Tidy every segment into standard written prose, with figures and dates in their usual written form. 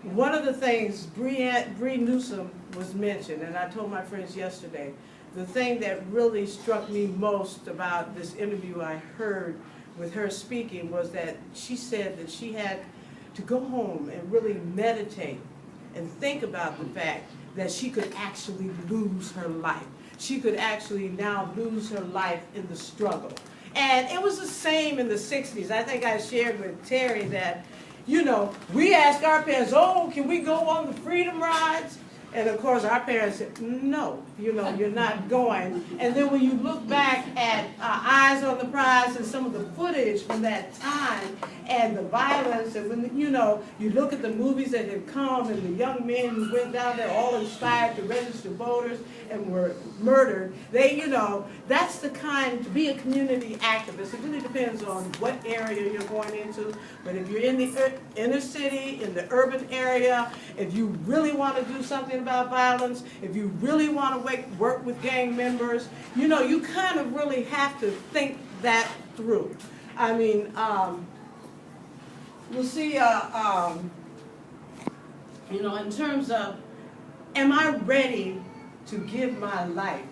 one of the things Bree Newsom was mentioned, and I told my friends yesterday, the thing that really struck me most about this interview I heard with her speaking was that she said that she had to go home and really meditate and think about the fact that she could actually lose her life. She could actually now lose her life in the struggle. And it was the same in the 60s. I think I shared with Terry that, you know, we asked our parents, oh, can we go on the freedom rides? And of course our parents said, no, you know, you're not going. And then when you look back at Eyes on the Prize and some of the footage from that time and the violence, and when, you know, you look at the movies that had come and the young men who went down there all inspired to register voters and were murdered, they, you know, that's the kind, to be a community activist, it really depends on what area you're going into. But if you're in the inner city, in the urban area, if you really want to do something about violence, if you really want to work with gang members, you know, you kind of really have to think that through. I mean, we'll see, you know, in terms of, am I ready to give my life?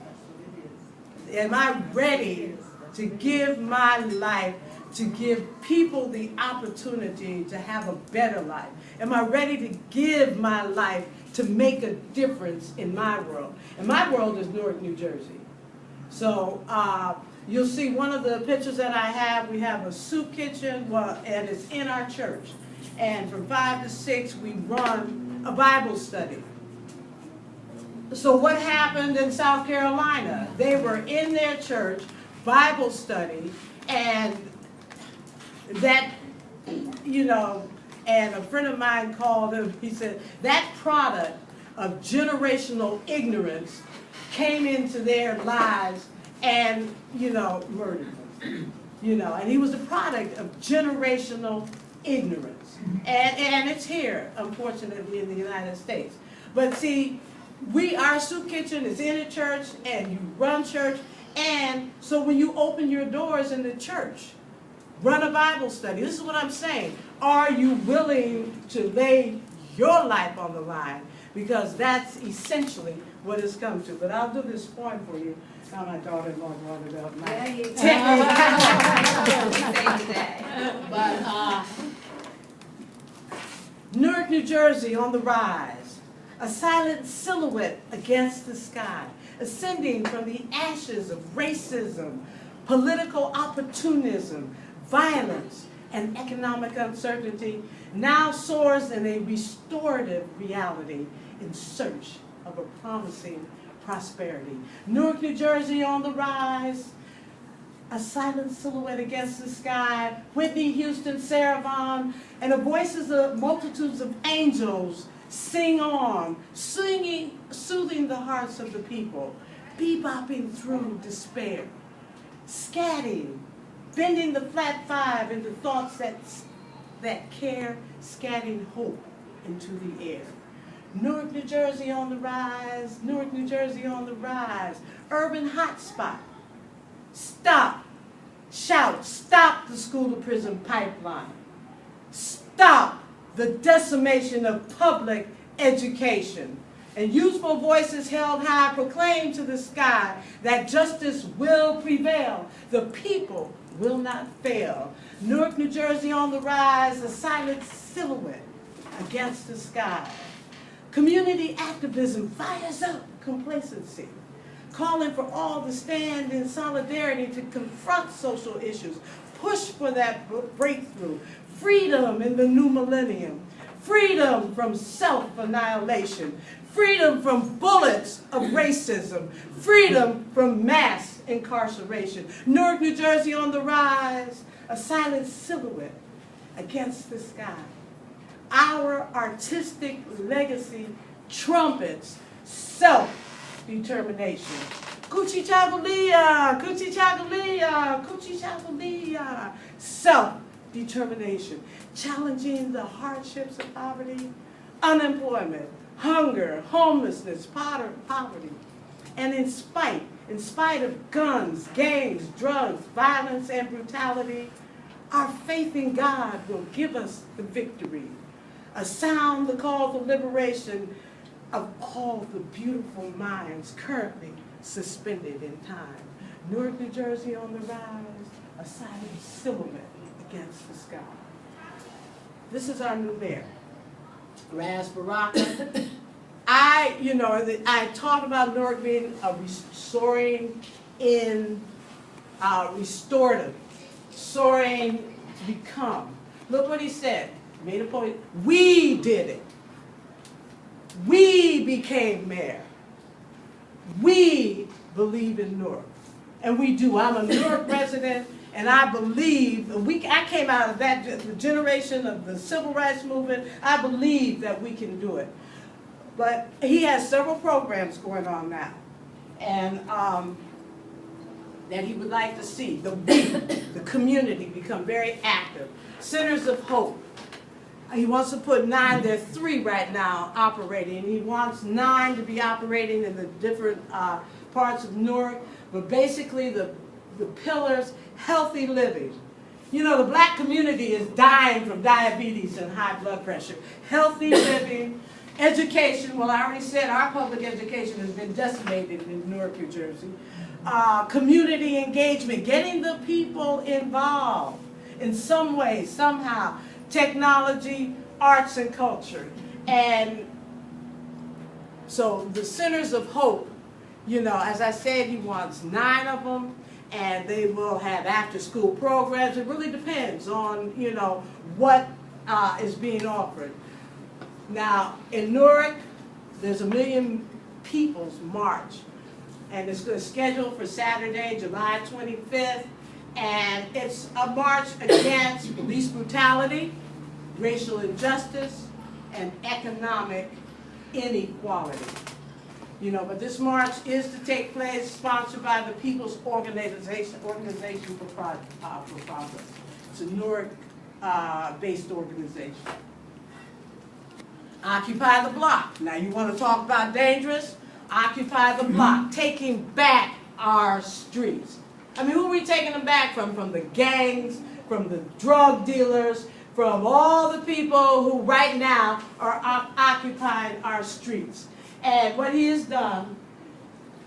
Am I ready to give my life to give people the opportunity to have a better life? Am I ready to give my life to make a difference in my world? And my world is Newark, New Jersey. So you'll see one of the pictures that I have, we have a soup kitchen, well, and it's in our church. And from 5 to 6, we run a Bible study. So what happened in South Carolina? They were in their church, Bible study, and that, you know, and a friend of mine called him, he said, that product of generational ignorance came into their lives and, you know, murdered them. You know, and he was a product of generational ignorance. And it's here, unfortunately, in the United States. But see, our soup kitchen is in a church, and you run church, and so when you open your doors in the church, run a Bible study. This is what I'm saying. Are you willing to lay your life on the line? Because that's essentially what it's come to. But I'll do this point for you. Now my daughter-in-law brought it up. But Newark, New Jersey on the rise. A silent silhouette against the sky, ascending from the ashes of racism, political opportunism, violence, and economic uncertainty, now soars in a restorative reality in search of a promising prosperity. Newark, New Jersey on the rise, a silent silhouette against the sky, Whitney Houston, Sarah Vaughan, and the voices of multitudes of angels sing on, singing, soothing the hearts of the people, bebopping through despair, scatting, bending the flat five into thoughts that care, scatting hope into the air. Newark, New Jersey on the rise, Newark, New Jersey on the rise, urban hotspot. Stop, shout, stop the school to prison pipeline. Stop the decimation of public education. And youthful voices held high proclaim to the sky that justice will prevail. The people will not fail. Newark, New Jersey on the rise, a silent silhouette against the sky. Community activism fires up complacency, calling for all to stand in solidarity to confront social issues, push for that breakthrough, freedom in the new millennium, freedom from self-annihilation, freedom from bullets of racism, freedom from mass incarceration. Newark, New Jersey on the rise, a silent silhouette against the sky. Our artistic legacy trumpets self-determination. Coochie Chagalia, Coochie Chagalia, Coochie Chagalia. Self-determination, challenging the hardships of poverty, unemployment, hunger, homelessness, poverty. And in spite of guns, gangs, drugs, violence, and brutality, our faith in God will give us the victory. sound the call for liberation of all the beautiful minds currently suspended in time. Newark, New Jersey on the rise, a silent silhouette against the sky. This is our new mayor, Ras Baraka. I talked about Newark being a restorative, soaring to become. Look what he said. He made a point. We did it. We became mayor. We believe in Newark. And we do. I'm a Newark resident, and I believe, I came out of that the generation of the civil rights movement. I believe that we can do it. But he has several programs going on now, and that he would like to see the community become very active. Centers of Hope. He wants to put 9, there are 3 right now operating. He wants 9 to be operating in the different parts of Newark. But basically the pillars, healthy living. You know, the black community is dying from diabetes and high blood pressure. Healthy living, education. Well, I already said our public education has been decimated in Newark, New Jersey. Community engagement, getting the people involved in some way, somehow. Technology, arts, and culture. And so the Centers of Hope, you know, as I said, he wants 9 of them, and they will have after-school programs. It really depends on, you know, what is being offered. Now, in Newark, there's a Million People's March, and it's scheduled for Saturday, July 25th, and it's a march against police brutality, racial injustice, and economic inequality. You know, but this march is to take place, sponsored by the People's Organization for Progress. It's a Newark-based organization. Occupy the Block. Now you want to talk about dangerous? Occupy the Block, taking back our streets. I mean, who are we taking them back from? From the gangs, from the drug dealers, from all the people who right now are occupying our streets. And what he has done,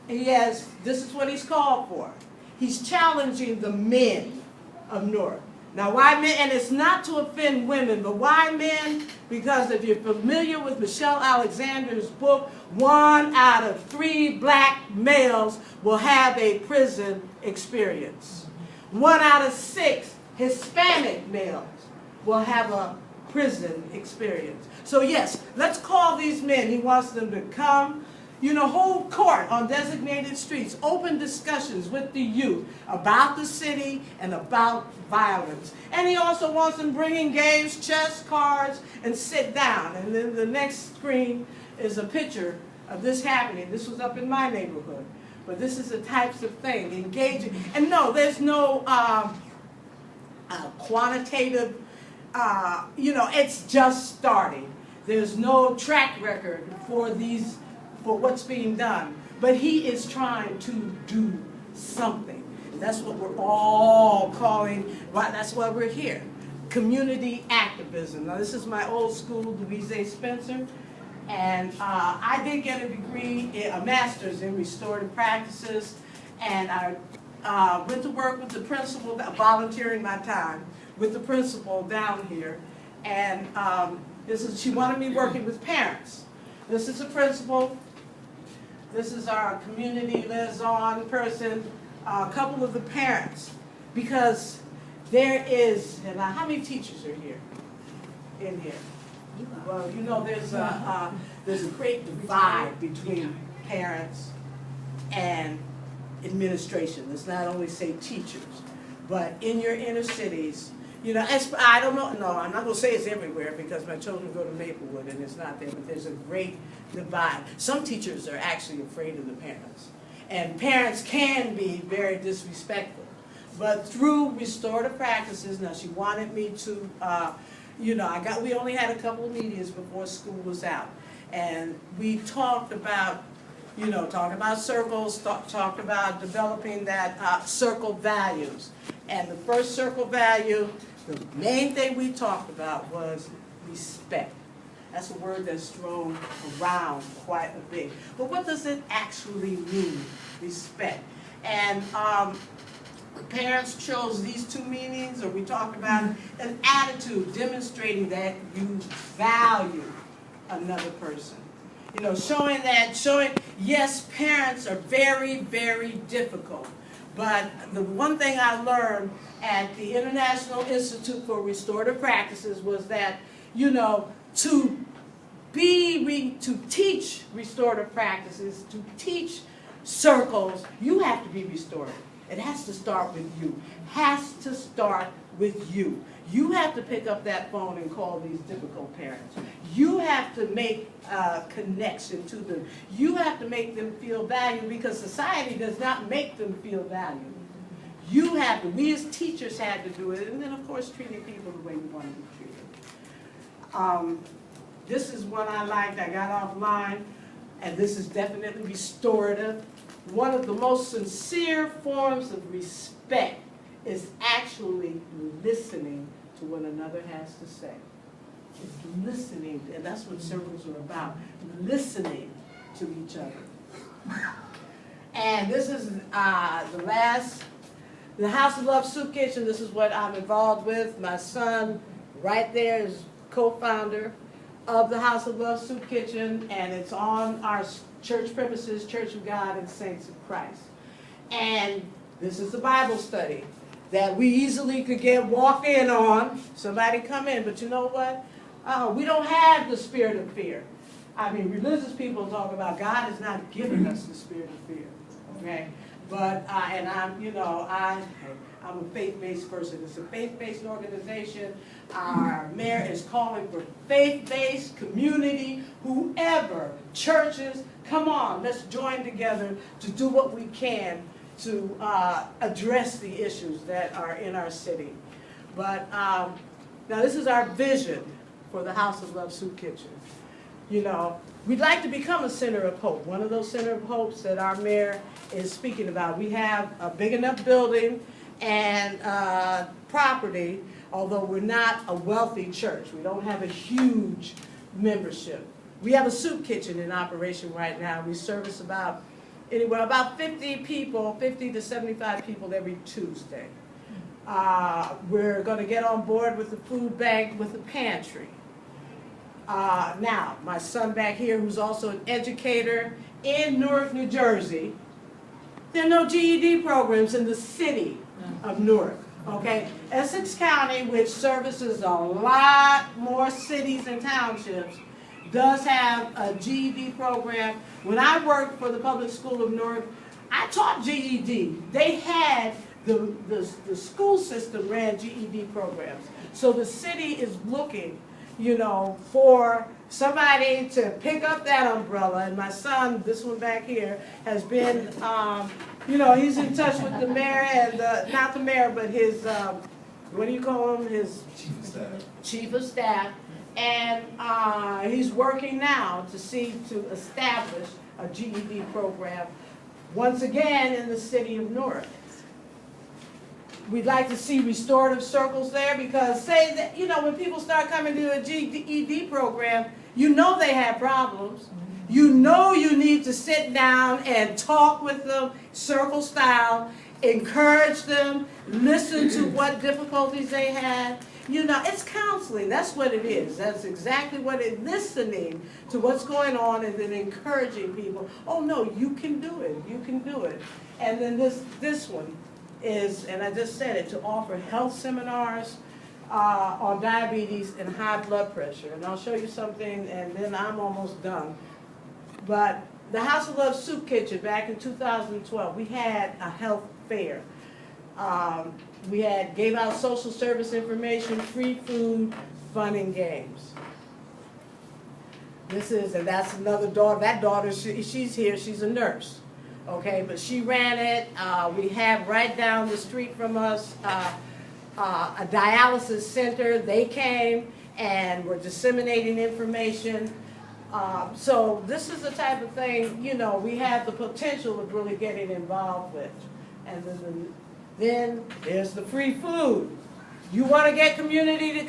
this is what he's called for. He's challenging the men of Newark. Now, why men? And it's not to offend women, but why men? Because if you're familiar with Michelle Alexander's book, 1 out of 3 black males will have a prison experience. 1 out of 6 Hispanic males will have a prison experience. So yes, let's call these men. He wants them to come, you know, hold court on designated streets, open discussions with the youth about the city and about violence. And he also wants them bringing games, chess, cards, and sit down. And then the next screen is a picture of this happening. This was up in my neighborhood. But this is the types of thing, engaging. And no, there's no quantitative, you know, it's just starting. There's no track record for what's being done. But he is trying to do something. And that's what we're all calling, that's why we're here. Community activism. Now this is my old school, Louise A. Spencer. And I did get a degree, a master's in restorative practices. And I went to work with the principal, volunteering my time with the principal down here. And she wanted me working with parents. This is a principal. This is our community liaison person, a couple of the parents. Because there is, and how many teachers are here? In here? Well, you know, there's a great divide between parents and administration. Let's not only say teachers, but in your inner cities, you know, I don't know, no, I'm not going to say it's everywhere because my children go to Maplewood and it's not there, but there's a great divide. Some teachers are actually afraid of the parents. And parents can be very disrespectful. But through restorative practices, now she wanted me to, you know, we only had a couple of meetings before school was out. And we talked about, you know, talked about circles, talked about developing that circle values. And the first circle value, the main thing we talked about was respect. That's a word that's thrown around quite a bit. But what does it actually mean, respect? And parents chose these two meanings, or we talked about an attitude demonstrating that you value another person. You know, showing, yes, parents are very, very difficult. But the one thing I learned at the International Institute for Restorative Practices was that, you know, to teach restorative practices, to teach circles, you have to be restorative. It has to start with you. Has to start with you. You have to pick up that phone and call these difficult parents. You have to make a connection to them. You have to make them feel valued, because society does not make them feel valued. You have to. We as teachers had to do it, and then of course treating people the way we want to be treated. This is one I liked. I got offline, and this is definitely restorative. One of the most sincere forms of respect is actually listening to what another has to say. It's listening, and that's what circles are about, listening to each other. And this is the House of Love Soup Kitchen. This is what I'm involved with. My son right there is co-founder of the House of Love Soup Kitchen, and it's on our church premises, Church of God and Saints of Christ. And this is a Bible study that we easily could get walked in on. Somebody come in, but you know what? We don't have the spirit of fear. I mean, religious people talk about God has not given us the spirit of fear, okay? But, and I'm, you know, I'm a faith-based person. It's a faith-based organization. Our mayor is calling for faith-based community, whoever, churches, come on, let's join together to do what we can to address the issues that are in our city. But now this is our vision for the House of Love Soup Kitchen. You know, we'd like to become a center of hope, one of those center of hopes that our mayor is speaking about. We have a big enough building and property, although we're not a wealthy church. We don't have a huge membership. We have a soup kitchen in operation right now. We service about 50 people, 50 to 75 people every Tuesday. We're going to get on board with the food bank, with the pantry. Now, my son back here, who's also an educator in Newark, New Jersey, there are no GED programs in the city of Newark, okay? Essex County, which services a lot more cities and townships, does have a GED program. When I worked for the public school of Newark, I taught GED. They had, the school system ran GED programs. So the city is looking, you know, for somebody to pick up that umbrella. And my son, this one back here, has been, you know, he's in touch with the mayor and, not the mayor, but his, what do you call him? His chief of staff. Chief of staff. And he's working now to establish a GED program, once again, in the city of Newark. We'd like to see restorative circles there, because say that, you know, when people start coming to a GED program, you know they have problems. You know you need to sit down and talk with them, circle style, encourage them, listen to what difficulties they had. You know, it's counseling. That's what it is. That's exactly what it is. Listening to what's going on and then encouraging people. Oh, no, you can do it. You can do it. And then this one is, and I just said it, to offer health seminars on diabetes and high blood pressure. And I'll show you something, and then I'm almost done. But the House of Love Soup Kitchen, back in 2012, we had a health fair. We gave out social service information, free food, fun and games. This is, and that's another daughter. That daughter, she's here, she's a nurse. Okay, but she ran it. We have right down the street from us a dialysis center. They came and were disseminating information. So this is the type of thing, you know, we have the potential of really getting involved with. And then there's the free food. You want to get community to come